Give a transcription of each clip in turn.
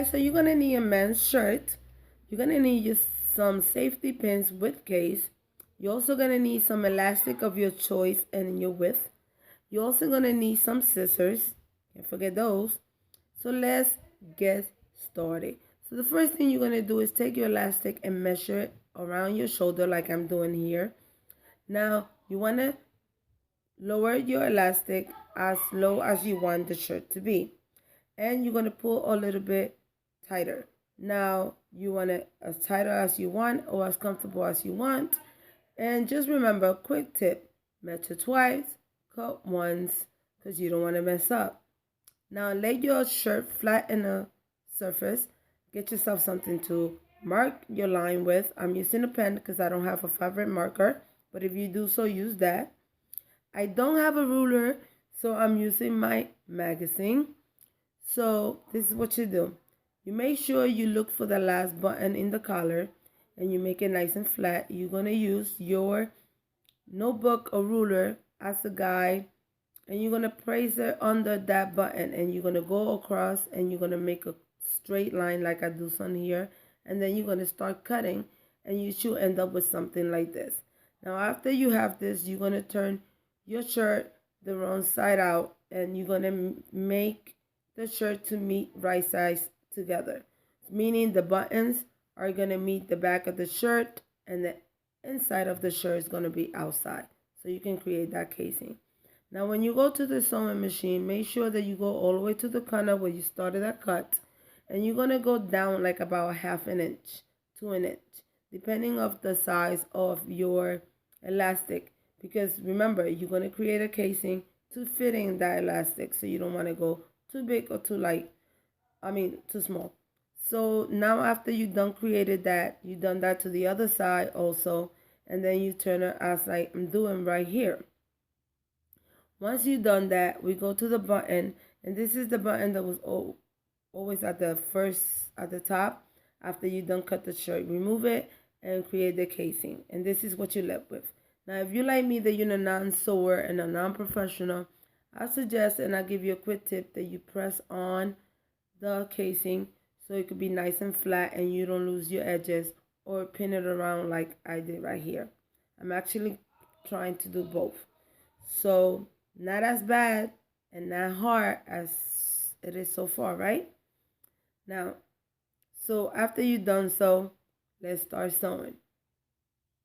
guys, so you're gonna need a men's shirt. You're gonna need some safety pins with case. You're also gonna need some elastic of your choice and your width. You're also gonna need some scissors. Can't forget those. So let's get started. So the first thing you're gonna do is take your elastic and measure it around your shoulder like I'm doing here. Now you wanna lower your elastic as low as you want the shirt to be. And you're going to pull a little bit tighter. Now you want it as tighter as you want or as comfortable as you want. And just remember, quick tip, measure twice, cut once, because you don't want to mess up. Now lay your shirt flat in a surface. Get yourself something to mark your line with. I'm using a pen because I don't have a fabric marker, but if you do so, use that. I don't have a ruler, so I'm using my magazine. So this is what you do. You make sure you look for the last button in the collar and you make it nice and flat. You're going to use your notebook or ruler as a guide and you're going to place it under that button and you're going to go across and you're going to make a straight line like I do some here, and then you're going to start cutting and you should end up with something like this. Now after you have this, you're going to turn your shirt the wrong side out and you're going to make the shirt to meet right sides together, meaning the buttons are going to meet the back of the shirt and the inside of the shirt is going to be outside, so you can create that casing. Now when you go to the sewing machine, make sure that you go all the way to the corner where you started that cut, and you're going to go down like about half an inch to an inch depending of the size of your elastic, because remember you're going to create a casing to fit in that elastic, so you don't want to go too big or too small. So now after you done created that, you done that to the other side also, and then you turn it as like I'm doing right here. Once you done that, we go to the button, and this is the button that was always at the top. After you done cut the shirt, remove it and create the casing, and this is what you left with. Now if you like me that you're a non-sewer and a non-professional, I suggest, and I'll give you a quick tip, that you press on the casing so it could be nice and flat and you don't lose your edges, or pin it around like I did right here. I'm actually trying to do both. So not as bad and not hard as it is so far, right? Now, so after you've done so, let's start sewing.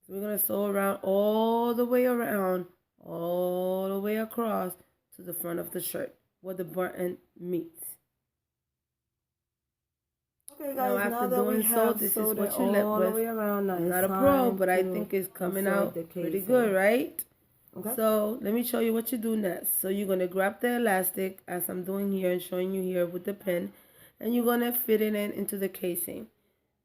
So we're going to sew around all the way around, all the way across to the front of the shirt where the button meets. Okay guys, now after doing so, this is what you left with. I'm not a pro, but I think it's coming out pretty good, right? Okay. So let me show you what you do next. So you're going to grab the elastic as I'm doing here and showing you here with the pin, and you're going to fit it into the casing.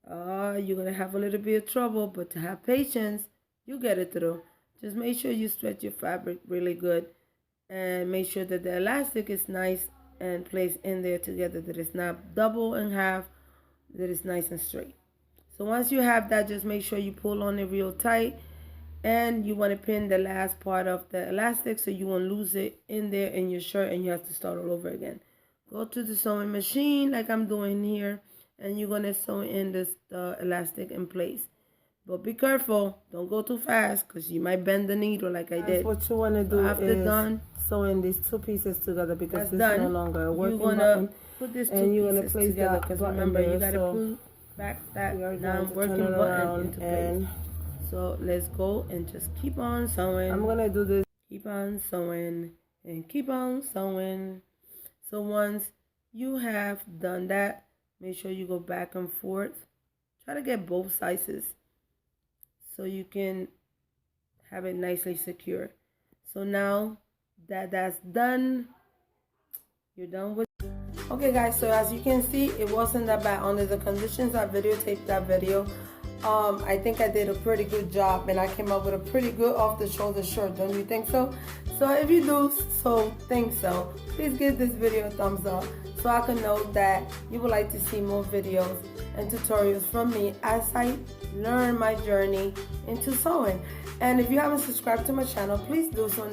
You're going to have a little bit of trouble, but to have patience, you get it through. Just make sure you stretch your fabric really good and make sure that the elastic is nice and placed in there together, that it's not double in half, that it's nice and straight. So once you have that, just make sure you pull on it real tight, and you want to pin the last part of the elastic so you won't lose it in there in your shirt and you have to start all over again. Go to the sewing machine like I'm doing here, and you're going to sew in the elastic in place. But be careful, don't go too fast because you might bend the needle like I did. What you want to do is sewing these two pieces together, because this is no longer a working button. Put this two pieces together, because remember you got to pull back that non-working button into place. So let's go and just keep on sewing. I'm going to do this. Keep on sewing and keep on sewing. So once you have done that, make sure you go back and forth. Try to get both sizes so you can have it nicely secure. So now that that's done, you're done with it. Okay guys, so as you can see, it wasn't that bad. Under the conditions I videotaped that video, I think I did a pretty good job, and I came up with a pretty good off-the-shoulder shirt. Don't you think so? So if you do think so, please give this video a thumbs up so I can know that you would like to see more videos and tutorials from me as I learn my journey into sewing. And if you haven't subscribed to my channel, please do so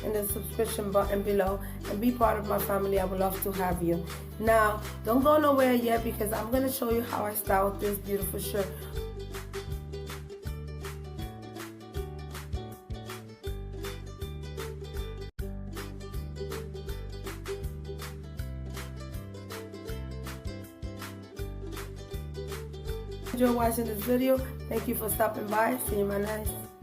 in the subscription button below and be part of my family. I would love to have you. Now, don't go nowhere yet because I'm going to show you how I styled this beautiful shirt. If you enjoyed watching this video, thank you for stopping by. See you in my next.